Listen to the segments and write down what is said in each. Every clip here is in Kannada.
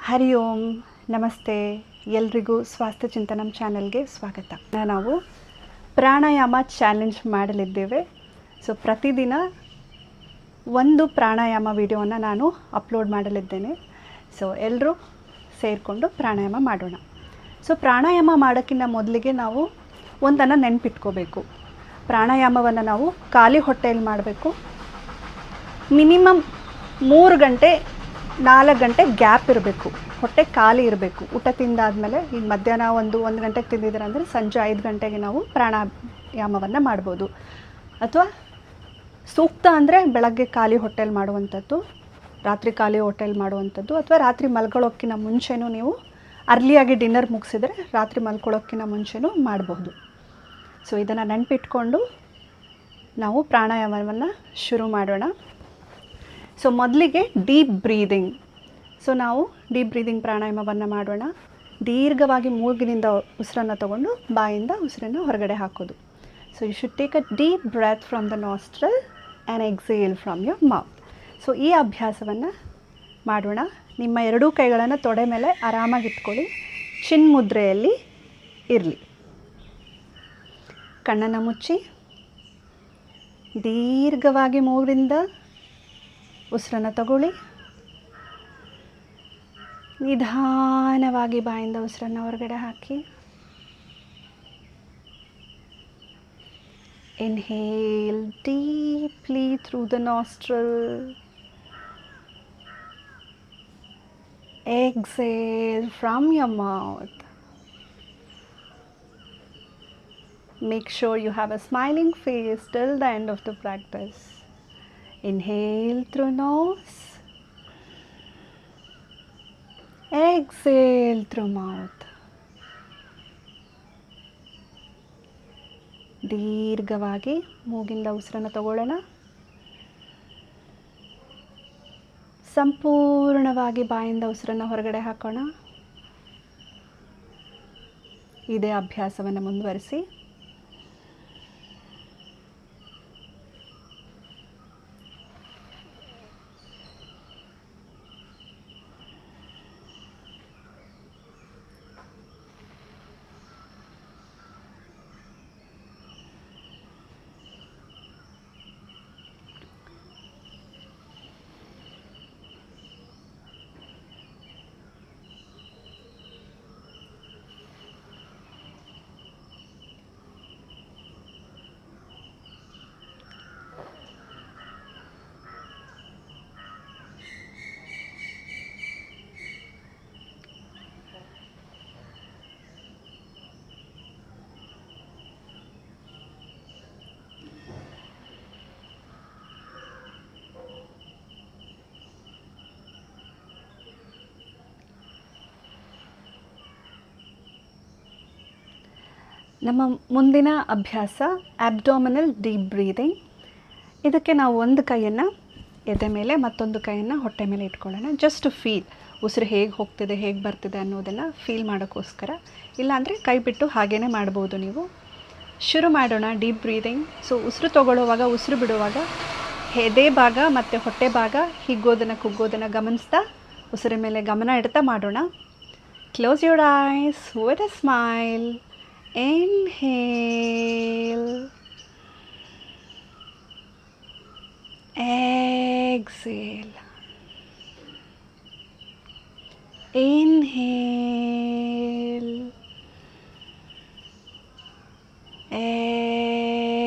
ಹರಿ ಓಂ ನಮಸ್ತೆ ಎಲ್ರಿಗೂ ಸ್ವಾಸ್ಥ್ಯ ಚಿಂತನಂ ಚಾನೆಲ್ಗೆ ಸ್ವಾಗತ. ನಾವು ಪ್ರಾಣಾಯಾಮ ಚಾಲೆಂಜ್ ಮಾಡಲಿದ್ದೇವೆ. ಸೊ ಪ್ರತಿದಿನ ಒಂದು ಪ್ರಾಣಾಯಾಮ ವಿಡಿಯೋನ ನಾನು ಅಪ್ಲೋಡ್ ಮಾಡಲಿದ್ದೇನೆ. ಸೊ ಎಲ್ಲರೂ ಸೇರಿಕೊಂಡು ಪ್ರಾಣಾಯಾಮ ಮಾಡೋಣ. ಸೊ ಪ್ರಾಣಾಯಾಮ ಮಾಡೋಕ್ಕಿಂತ ಮೊದಲಿಗೆ ನಾವು ಒಂದನ್ನು ನೆನಪಿಟ್ಕೋಬೇಕು. ಪ್ರಾಣಾಯಾಮವನ್ನು ನಾವು ಖಾಲಿ ಹೊಟ್ಟೆಯಲ್ಲಿ ಮಾಡಬೇಕು. ಮಿನಿಮಮ್ 3 ಗಂಟೆ 4 ಗಂಟೆ ಗ್ಯಾಪ್ ಇರಬೇಕು. ಹೊಟ್ಟೆ ಖಾಲಿ ಇರಬೇಕು. ಊಟ ತಿಂದಾದಮೇಲೆ ಈಗ ಮಧ್ಯಾಹ್ನ 1 ಗಂಟೆಗೆ ತಿಂದಿದ್ದೀರ ಅಂದರೆ ಸಂಜೆ 5 ಗಂಟೆಗೆ ನಾವು ಪ್ರಾಣಾಯಾಮವನ್ನು ಮಾಡ್ಬೋದು. ಅಥವಾ ಸೂಕ್ತ ಅಂದರೆ ಬೆಳಗ್ಗೆ ಖಾಲಿ ಹೊಟ್ಟೆಯಲ್ಲಿ ಮಾಡುವಂಥದ್ದು, ರಾತ್ರಿ ಖಾಲಿ ಹೊಟ್ಟೆಯಲ್ಲಿ ಮಾಡುವಂಥದ್ದು, ಅಥವಾ ರಾತ್ರಿ ಮಲ್ಕೊಳ್ಳೋಕ್ಕಿಂತ ಮುಂಚೆನೂ ನೀವು ಅರ್ಲಿಯಾಗಿ ಡಿನ್ನರ್ ಮುಗಿಸಿದರೆ ರಾತ್ರಿ ಮಲ್ಕೊಳ್ಳೋಕ್ಕಿಂತ ಮುಂಚೆನೂ ಮಾಡಬಹುದು. ಸೊ ಇದನ್ನು ನೆನಪಿಟ್ಕೊಂಡು ನಾವು ಪ್ರಾಣಾಯಾಮವನ್ನು ಶುರು ಮಾಡೋಣ. ಸೊ ಮೊದಲಿಗೆ ಡೀಪ್ ಬ್ರೀದಿಂಗ್. ಸೊ ನಾವು ಡೀಪ್ ಬ್ರೀದಿಂಗ್ ಪ್ರಾಣಾಯಾಮವನ್ನು ಮಾಡೋಣ. ದೀರ್ಘವಾಗಿ ಮೂಗಿನಿಂದ ಉಸಿರನ್ನು ತಗೊಂಡು ಬಾಯಿಂದ ಉಸಿರನ್ನು ಹೊರಗಡೆ ಹಾಕೋದು. So you should take a deep breath from the nostril and exhale from your mouth. So ಈ ಅಭ್ಯಾಸವನ್ನು ಮಾಡೋಣ. ನಿಮ್ಮ ಎರಡೂ ಕೈಗಳನ್ನು ತೊಡೆ ಮೇಲೆ ಆರಾಮಾಗಿ ಇಟ್ಕೊಳ್ಳಿ. ಚಿನ್ಮುದ್ರೆಯಲ್ಲಿ ಇರಲಿ. ಕಣ್ಣನ್ನು ಮುಚ್ಚಿ ದೀರ್ಘವಾಗಿ ಮೂಗಿನಿಂದ ಉಸಿರನ್ನು ತಗೊಳ್ಳಿ. ನಿಧಾನವಾಗಿ ಬಾಯಿಂದ ಉಸಿರನ್ನು ಹೊರಗಡೆ ಹಾಕಿ. Inhale deeply through the nostril. Exhale from your mouth. Make sure you have a smiling face till the end of the practice. Inhale through nose. Exhale through mouth. ದೀರ್ಘವಾಗಿ ಮೂಗಿಂದ ಉಸಿರನ್ನು ತಗೊಳ್ಳೋಣ. ಸಂಪೂರ್ಣವಾಗಿ ಬಾಯಿಂದ ಉಸಿರನ್ನು ಹೊರಗಡೆ ಹಾಕೋಣ. ಇದೇ ಅಭ್ಯಾಸವನ್ನು ಮುಂದುವರಿಸಿ. ನಮ್ಮ ಮುಂದಿನ ಅಭ್ಯಾಸ ಅಬ್ಡೋಮಿನಲ್ ಡೀಪ್ ಬ್ರೀದಿಂಗ್. ಇದಕ್ಕೆ ನಾವು ಒಂದು ಕೈಯನ್ನು ಎದೆ ಮೇಲೆ ಮತ್ತೊಂದು ಕೈಯನ್ನು ಹೊಟ್ಟೆ ಮೇಲೆ ಇಟ್ಕೊಳ್ಳೋಣ. ಜಸ್ಟ್ ಟು ಫೀಲ್ ಉಸಿರು ಹೇಗೆ ಹೋಗ್ತಿದೆ ಹೇಗೆ ಬರ್ತಿದೆ ಅನ್ನೋದನ್ನು ಫೀಲ್ ಮಾಡೋಕ್ಕೋಸ್ಕರ. ಇಲ್ಲಾಂದರೆ ಕೈ ಬಿಟ್ಟು ಹಾಗೇ ಮಾಡ್ಬೋದು ನೀವು. ಶುರು ಮಾಡೋಣ ಡೀಪ್ ಬ್ರೀದಿಂಗ್. ಸೊ ಉಸಿರು ತೊಗೊಳ್ಳುವಾಗ ಉಸಿರು ಬಿಡುವಾಗ ಎದೆ ಭಾಗ ಮತ್ತು ಹೊಟ್ಟೆ ಭಾಗ ಹಿಗ್ಗೋದನ್ನು ಕುಗ್ಗೋದನ್ನು ಗಮನಿಸ್ತಾ ಉಸಿರ ಮೇಲೆ ಗಮನ ಇಡ್ತಾ ಮಾಡೋಣ. Close your eyes with a smile. Inhale, exhale, inhale,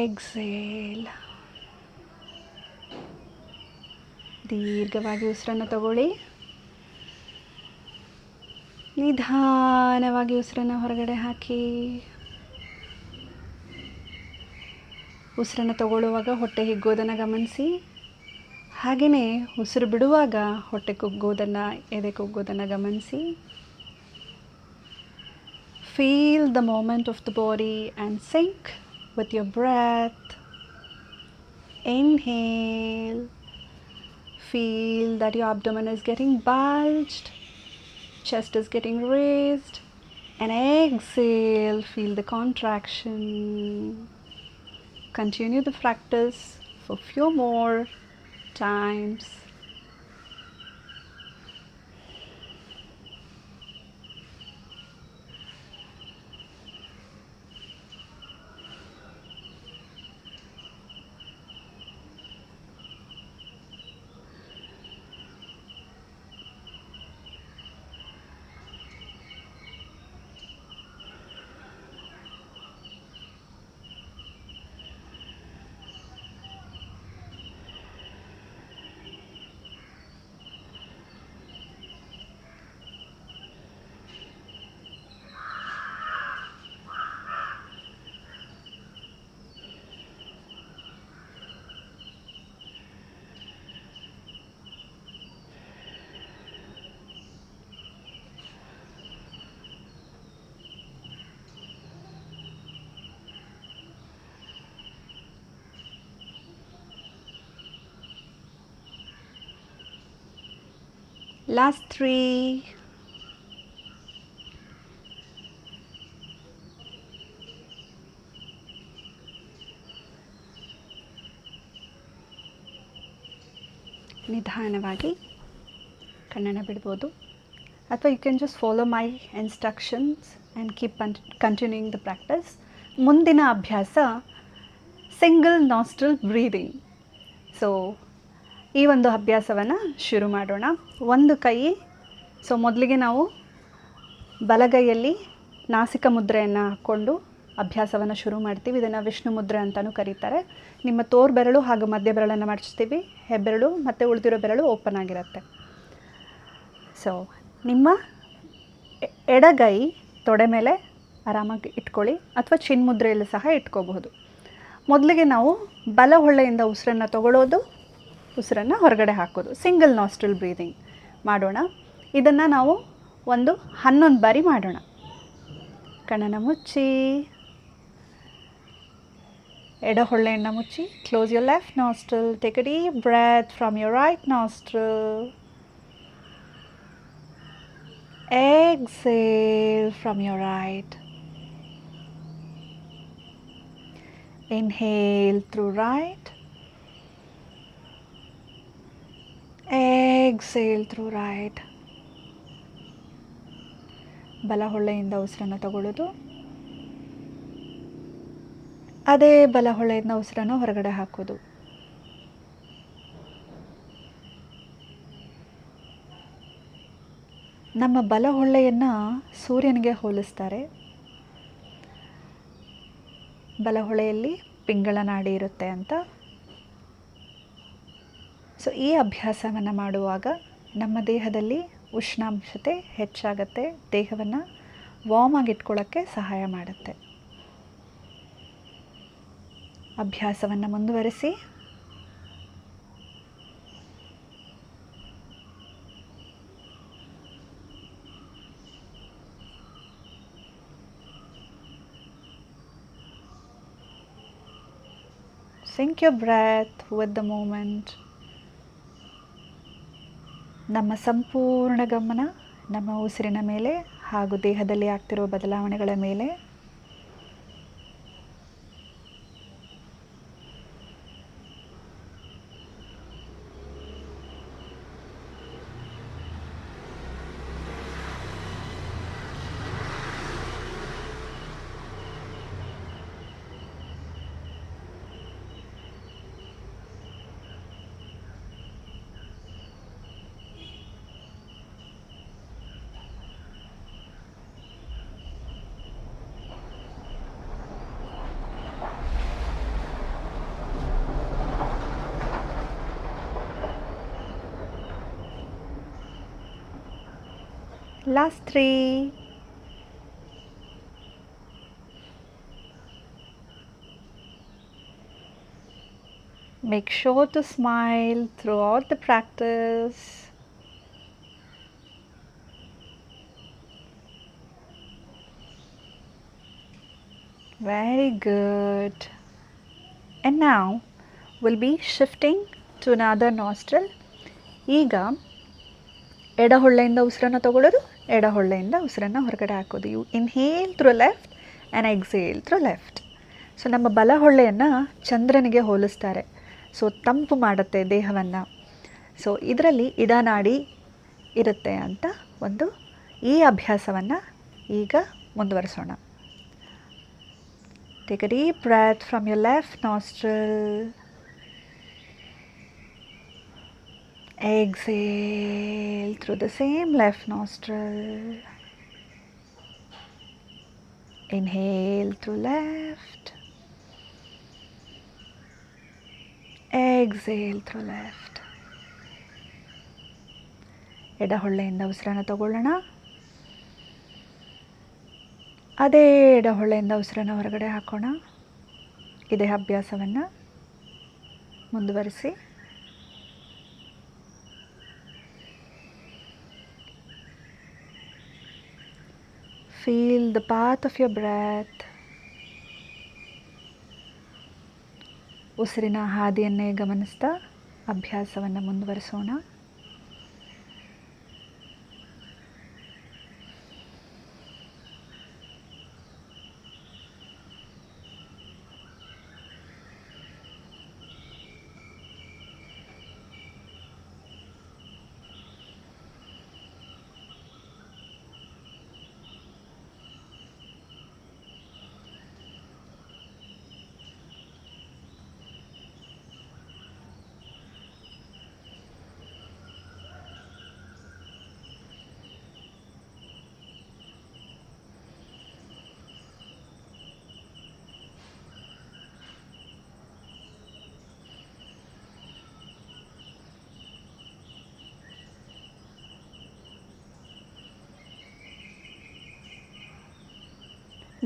exhale. ದೀರ್ಘವಾಗಿ ಉಸಿರನ್ನು ತಗೊಳ್ಳಿ. ನಿಧಾನವಾಗಿ ಉಸಿರನ್ನು ಹೊರಗಡೆ ಹಾಕಿ. ಉಸಿರನ್ನು ತಗೊಳ್ಳುವಾಗ ಹೊಟ್ಟೆ ಹಿಗ್ಗೋದನ್ನು ಗಮನಿಸಿ. ಹಾಗೆಯೇ ಉಸಿರು ಬಿಡುವಾಗ ಹೊಟ್ಟೆ ಕುಗ್ಗೋದನ್ನು ಎದೆ ಕುಗ್ಗೋದನ್ನು ಗಮನಿಸಿ. Feel the movement of the body and sync with your breath. Inhale. Feel that your abdomen is getting bulged. Chest is getting raised. And exhale, feel the contraction. Continue the practice for few more times. Last 3. ನಿಧಾನವಾಗಿ ಕಣ್ಣನ್ನು ಬಿಡ್ಬೋದು, ಅಥವಾ you can just follow my instructions and keep continuing the practice. ಮುಂದಿನ ಅಭ್ಯಾಸ ಸಿಂಗಲ್ ನಾಸ್ಟ್ರಲ್ ಬ್ರೀದಿಂಗ್. ಸೊ ಈ ಒಂದು ಅಭ್ಯಾಸವನ್ನು ಶುರು ಮಾಡೋಣ. ಒಂದು ಕೈ, ಸೊ ಮೊದಲಿಗೆ ನಾವು ಬಲಗೈಯಲ್ಲಿ ನಾಸಿಕ ಮುದ್ರೆಯನ್ನು ಹಾಕ್ಕೊಂಡು ಅಭ್ಯಾಸವನ್ನು ಶುರು ಮಾಡ್ತೀವಿ. ಇದನ್ನು ವಿಷ್ಣು ಮುದ್ರೆ ಅಂತಲೂ ಕರೀತಾರೆ. ನಿಮ್ಮ ತೋರು ಬೆರಳು ಹಾಗೂ ಮಧ್ಯ ಬೆರಳನ್ನು ಮಡಚ್ತೀವಿ, ಹೆಬ್ಬೆರಳು ಮತ್ತು ಉಳಿದಿರೋ ಬೆರಳು ಓಪನ್ ಆಗಿರುತ್ತೆ. ಸೊ ನಿಮ್ಮ ಎಡಗೈ ತೊಡೆ ಮೇಲೆ ಆರಾಮಾಗಿ ಇಟ್ಕೊಳ್ಳಿ, ಅಥವಾ ಚಿನ್ಮುದ್ರೆಯಲ್ಲಿ ಸಹ ಇಟ್ಕೋಬಹುದು. ಮೊದಲಿಗೆ ನಾವು ಬಲ ಹೊಳ್ಳೆಯಿಂದ ಉಸಿರನ್ನು ತಗೊಳ್ಳೋದು, ಉಸಿರನ್ನು ಹೊರಗಡೆ ಹಾಕೋದು, ಸಿಂಗಲ್ ನಾಸ್ಟ್ರಲ್ ಬ್ರೀದಿಂಗ್ ಮಾಡೋಣ. ಇದನ್ನು ನಾವು 11 ಬಾರಿ ಮಾಡೋಣ. ಕಣ್ಣನ್ನು ಮುಚ್ಚಿ, ಎಡ ಹೊಳ್ಳೆಯನ್ನು ಮುಚ್ಚಿ, close your left nostril, take a deep breath from your right nostril, exhale from your right, inhale through right, exhale through right. ಬಲ ಹೊಳ್ಳೆಯಿಂದ ಉಸಿರನ್ನು ತಗೊಳ್ಳೋದು, ಅದೇ ಬಲ ಹೊಳ್ಳೆಯಿಂದ ಉಸಿರನ್ನು ಹೊರಗಡೆ ಹಾಕೋದು. ನಮ್ಮ ಬಲ ಹೊಳ್ಳೆಯನ್ನು ಸೂರ್ಯನಿಗೆ ಹೋಲಿಸ್ತಾರೆ. ಬಲ ಹೊಳೆಯಲ್ಲಿ ಪಿಂಗಳ ನಾಡಿ ಇರುತ್ತೆ ಅಂತ. ಸೊ ಈ ಅಭ್ಯಾಸವನ್ನು ಮಾಡುವಾಗ ನಮ್ಮ ದೇಹದಲ್ಲಿ ಉಷ್ಣಾಂಶತೆ ಹೆಚ್ಚಾಗುತ್ತೆ, ದೇಹವನ್ನು ವಾರ್ಮ್ ಆಗಿ ಇಟ್ಕೊಳ್ಳೋಕ್ಕೆ ಸಹಾಯ ಮಾಡುತ್ತೆ. ಅಭ್ಯಾಸವನ್ನು ಮುಂದುವರಿಸಿ. Sync your breath with the moment. ನಮ್ಮ ಸಂಪೂರ್ಣ ಗಮನ ನಮ್ಮ ಉಸಿರಿನ ಮೇಲೆ ಹಾಗೂ ದೇಹದಲ್ಲಿ ಆಗ್ತಿರೋ ಬದಲಾವಣೆಗಳ ಮೇಲೆ. Last 3. Make sure to smile throughout the practice. Very good. And now we'll be shifting to another nostril. ಈಗ ಎಡ ಹೊಳ್ಳೆಯಿಂದ ಉಸಿರನ್ನು ತಗೊಳ್ಳೋದು, ಎಡ ಹೊಳ್ಳೆಯಿಂದ ಉಸಿರನ್ನು ಹೊರಗಡೆ ಹಾಕೋದು. You inhale through left and exhale through left. So ನಮ್ಮ ಬಲ ಹೊಳ್ಳೆಯನ್ನು ಚಂದ್ರನಿಗೆ ಹೋಲಿಸ್ತಾರೆ. ಸೊ ತಂಪು ಮಾಡುತ್ತೆ ದೇಹವನ್ನು. ಸೊ ಇದರಲ್ಲಿ ಇಡನಾಡಿ ಇರುತ್ತೆ ಅಂತ ಈ ಅಭ್ಯಾಸವನ್ನು ಈಗ ಮುಂದುವರಿಸೋಣ. Take a deep breath from your left nostril. Exhale through the same left nostril. Inhale through left. Exhale through left. ಎಡ ಹೊಳ್ಳೆಯಿಂದ ಉಸಿರನ್ನು ತಗೊಳ್ಳೋಣ, ಅದೇ ಎಡ ಹೊಳ್ಳೆಯಿಂದ ಉಸಿರನ್ನು ಹೊರಗಡೆ ಹಾಕೋಣ. ಇದೇ ಅಭ್ಯಾಸವನ್ನು ಮುಂದುವರಿಸಿ. Feel the path of your breath. ಉಸಿರಿನ ಹಾದಿಯನ್ನೇ ಗಮನಿಸ್ತಾ ಅಭ್ಯಾಸವನ್ನು ಮುಂದುವರಿಸೋಣ.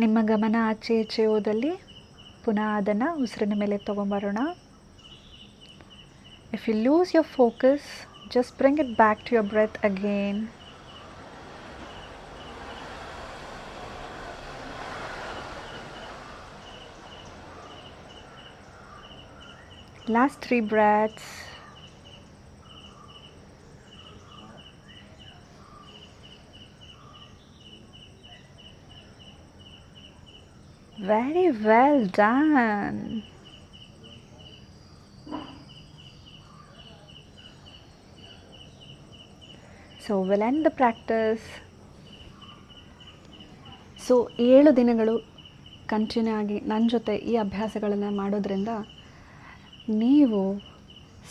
ನಿಮ್ಮ ಗಮನ ಆಚೆ ಈಚೆ ಹೋದಲ್ಲಿ ಪುನಃ ಅದನ್ನು ಉಸಿರಿನ ಮೇಲೆ ತೊಗೊಂಬರೋಣ. If you lose your focus, just bring it back to your breath again. Last 3 breaths. Very well done. So we'll end the practice. So 7 ದಿನಗಳು ಕಂಟಿನ್ಯೂ ಆಗಿ ನನ್ನ ಜೊತೆ ಈ ಅಭ್ಯಾಸಗಳನ್ನು ಮಾಡೋದ್ರಿಂದ ನೀವು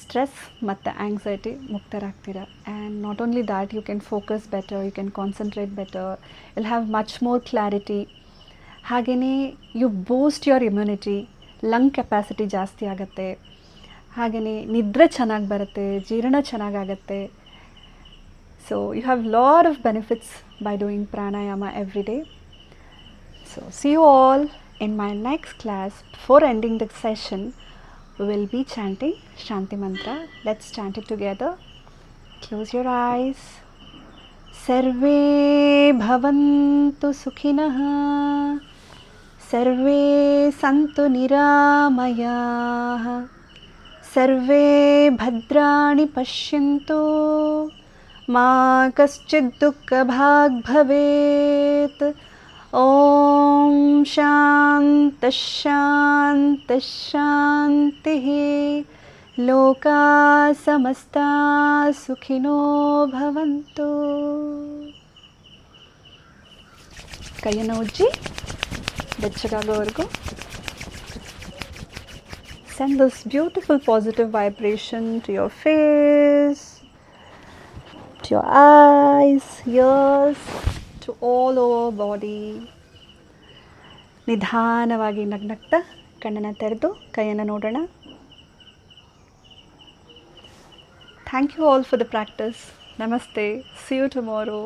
ಸ್ಟ್ರೆಸ್ ಮತ್ತು ಆಂಗ್ಸೈಟಿ ಮುಕ್ತರಾಗ್ತೀರ. And not only that, you can focus better, you can concentrate better, will have much more clarity. ಹಾಗೆಯೇ you boost your immunity, lung capacity ಜಾಸ್ತಿ ಆಗುತ್ತೆ. ಹಾಗೆಯೇ ನಿದ್ರೆ ಚೆನ್ನಾಗಿ ಬರುತ್ತೆ, ಜೀರ್ಣ ಚೆನ್ನಾಗಾಗತ್ತೆ. So you have lot of benefits by doing pranayama every day. So see you all in my next class. Before ending the session, we will be chanting Shanti Mantra. Let's chant it together. Close your eyes. Sarve bhavantu sukhinah, sarve santu niramayah, sarve bhadrani pashyantu, मा कश्चित् दुःखभाग् भवेत्. ॐ शान्तः शान्तः शान्तिः. लोकाः समस्ताः सुखिनो भवन्तु. ಕೈಯನ್ನು ಉಜ್ಜಿ ಬೆಚ್ಚಗಾಗೋವರೆಗೂ. Send this beautiful positive vibration to your face, to your eyes, ears, to all over body. ನಿಧಾನವಾಗಿ ನಗ್ನಗ್ತಾ ಕಣ್ಣನ್ನು ತೆರೆದು ಕೈಯನ್ನು ನೋಡೋಣ. Thank you all for the practice. Namaste. See you tomorrow.